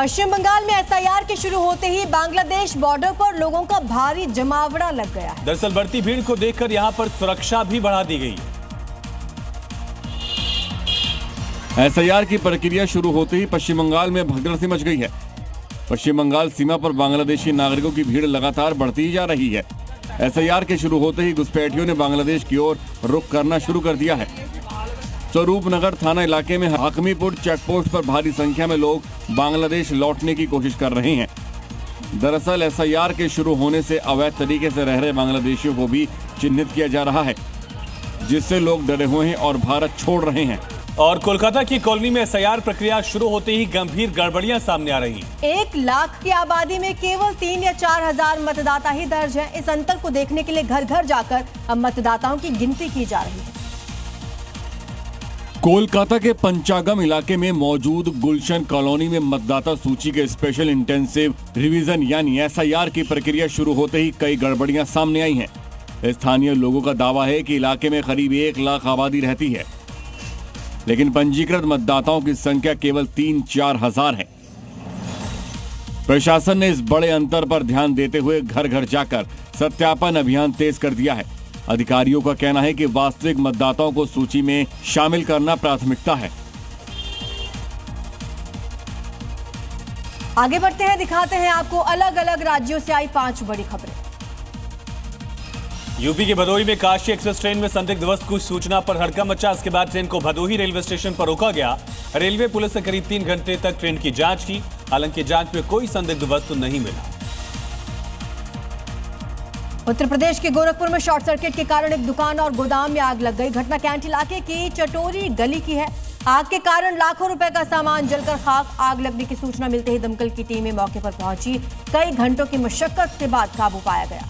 पश्चिम बंगाल में एसआईआर के शुरू होते ही बांग्लादेश बॉर्डर पर लोगों का भारी जमावड़ा लग गया है। दरअसल बढ़ती भीड़ को देखकर यहां पर सुरक्षा भी बढ़ा दी गई। एसआईआर की प्रक्रिया शुरू होते ही पश्चिम बंगाल में भगदड़ सी मच गई है। पश्चिम बंगाल सीमा पर बांग्लादेशी नागरिकों की भीड़ लगातार बढ़ती ही जा रही है। एसआईआर के शुरू होते ही घुसपैठियों ने बांग्लादेश की ओर रुख करना शुरू कर दिया है। स्वरूपनगर थाना इलाके में हाकमीपुर चेकपोस्ट पर भारी संख्या में लोग बांग्लादेश लौटने की कोशिश कर रहे हैं। दरअसल एसआईआर के शुरू होने से अवैध तरीके से रह रहे बांग्लादेशियों को भी चिन्हित किया जा रहा है, जिससे लोग डरे हुए हैं और भारत छोड़ रहे हैं। और कोलकाता की कॉलोनी में एसआईआर प्रक्रिया शुरू होते ही गंभीर गड़बड़ियां सामने आ रही हैं। 1 लाख की आबादी में केवल 3 या 4 हजार मतदाता ही दर्ज हैं। इस अंतर को देखने के लिए घर घर जाकर अब मतदाताओं की गिनती की जा रही है। कोलकाता के पंचागम इलाके में मौजूद गुलशन कॉलोनी में मतदाता सूची के स्पेशल इंटेंसिव रिवीजन यानी एसआईआर की प्रक्रिया शुरू होते ही कई गड़बड़ियां सामने आई हैं। स्थानीय लोगों का दावा है कि इलाके में करीब 1 लाख आबादी रहती है, लेकिन पंजीकृत मतदाताओं की संख्या केवल 3-4 हजार है। प्रशासन ने इस बड़े अंतर पर ध्यान देते हुए घर घर जाकर सत्यापन अभियान तेज कर दिया है। अधिकारियों का कहना है कि वास्तविक मतदाताओं को सूची में शामिल करना प्राथमिकता है। आगे बढ़ते हैं, दिखाते हैं आपको अलग अलग राज्यों से आई 5 बड़ी खबरें। यूपी के भदोही में काशी एक्सप्रेस ट्रेन में संदिग्ध वस्तु की सूचना पर हड़कंप मचा। इसके बाद ट्रेन को भदोही रेलवे स्टेशन पर रोका गया। रेलवे पुलिस ने करीब 3 घंटे तक ट्रेन की जांच की, हालांकि जांच में कोई संदिग्ध वस्तु नहीं मिला। उत्तर प्रदेश के गोरखपुर में शॉर्ट सर्किट के कारण एक दुकान और गोदाम में आग लग गई। घटना कैंट इलाके की चटोरी गली की है। आग के कारण लाखों रुपए का सामान जलकर खाक। आग लगने की सूचना मिलते ही दमकल की टीमें मौके पर पहुंची। कई घंटों की मशक्कत के बाद काबू पाया गया।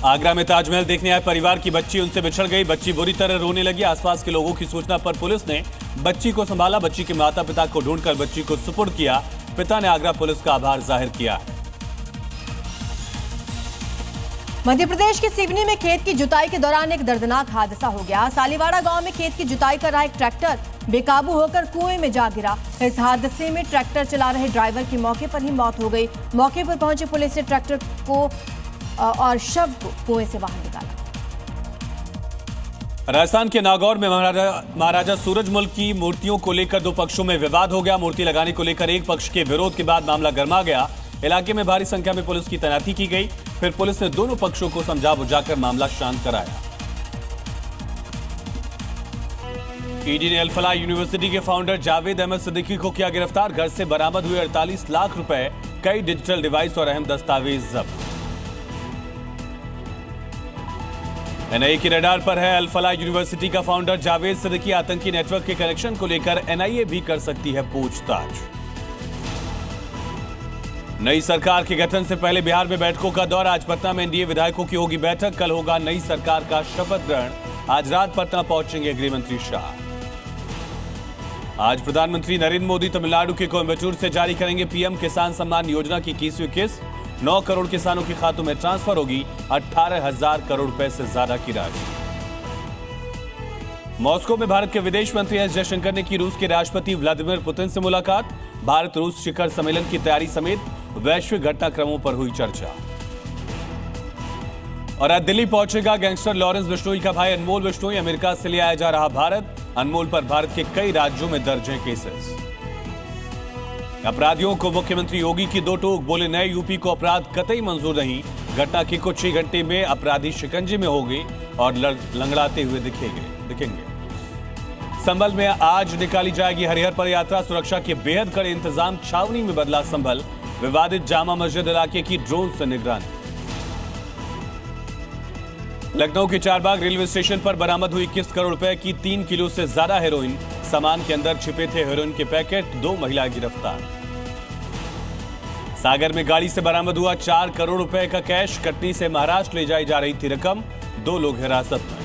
आगरा में ताजमहल देखने आए परिवार की बच्ची उनसे बिछड़ गई। बच्ची बुरी तरह रोने लगी। आसपास के लोगों की सूचना पर पुलिस ने बच्ची को संभाला। बच्ची के माता पिता को ढूंढकर बच्ची को सुपुर्द किया। पिता ने आगरा पुलिस का आभार जाहिर किया। मध्य प्रदेश के सिवनी में खेत की जुताई के दौरान एक दर्दनाक हादसा हो गया। सालीवाड़ा गांव में खेत की जुताई कर रहा एक ट्रैक्टर बेकाबू होकर कुएं में जा गिरा। इस हादसे में ट्रैक्टर चला रहे ड्राइवर की मौके पर ही मौत हो गई। मौके पर पहुंची पुलिस ने ट्रैक्टर को और शव को कुएं से बाहर निकाला। राजस्थान के नागौर में महाराजा सूरजमल की मूर्तियों को लेकर 2 पक्षों में विवाद हो गया। मूर्ति लगाने को लेकर एक पक्ष के विरोध के बाद मामला गर्मा गया। इलाके में भारी संख्या में पुलिस की तैनाती की गई। फिर पुलिस ने दोनों पक्षों को समझा बुझाकर मामला शांत कराया। ईडी ने अल-फलाह यूनिवर्सिटी के फाउंडर जावेद अहमद सिद्दीकी को किया गिरफ्तार। घर से बरामद हुए 48 लाख रुपए, कई डिजिटल डिवाइस और अहम दस्तावेज जब्त। एनआईए की रडार पर है अल-फलाह यूनिवर्सिटी का फाउंडर जावेद सिद्दीकी। आतंकी नेटवर्क के कनेक्शन को लेकर एनआईए भी कर सकती है पूछताछ। नई सरकार के गठन से पहले बिहार में बैठकों का दौर। आज पटना में एनडीए विधायकों की होगी बैठक। कल होगा नई सरकार का शपथ ग्रहण। आज रात पटना पहुंचेंगे गृहमंत्री शाह। आज प्रधानमंत्री नरेंद्र मोदी तमिलनाडु के कोयम्बटूर से जारी करेंगे पीएम किसान सम्मान योजना की 21वीं किस्त। 9 करोड़ किसानों के खातों में ट्रांसफर होगी 18,000 करोड़ रुपए से ज्यादा की राशि। मॉस्को में भारत के विदेश मंत्री एस जयशंकर ने की रूस के राष्ट्रपति व्लादिमीर पुतिन से मुलाकात। भारत रूस शिखर सम्मेलन की तैयारी समेत वैश्विक घटनाक्रमों पर हुई चर्चा। और आज दिल्ली पहुंचेगा गैंगस्टर लॉरेंस बिश्नोई का भाई अनमोल बिश्नोई। अमेरिका से ले आया जा रहा भारत। अनमोल पर भारत के कई राज्यों में दर्ज हैं केसेस। अपराधियों को मुख्यमंत्री योगी की 2 टोक, बोले नए यूपी को अपराध कतई मंजूर नहीं। घटना के कुछ ही घंटे में अपराधी शिकंजे में होंगे और लंगड़ाते हुए दिखेंगे। संभल में आज निकाली जाएगी हरिहर पद यात्रा। सुरक्षा के बेहद कड़े इंतजाम। छावनी में बदला संभल। विवादित जामा मस्जिद इलाके की ड्रोन से निगरानी। लखनऊ के चारबाग रेलवे स्टेशन पर बरामद हुई 21 करोड़ रुपए की 3 किलो से ज्यादा हेरोइन। सामान के अंदर छिपे थे हेरोइन के पैकेट। 2 महिला गिरफ्तार। सागर में गाड़ी से बरामद हुआ 4 करोड़ रुपए का कैश। कटनी से महाराष्ट्र ले जाई जा रही थी रकम। 2 लोग हिरासत में।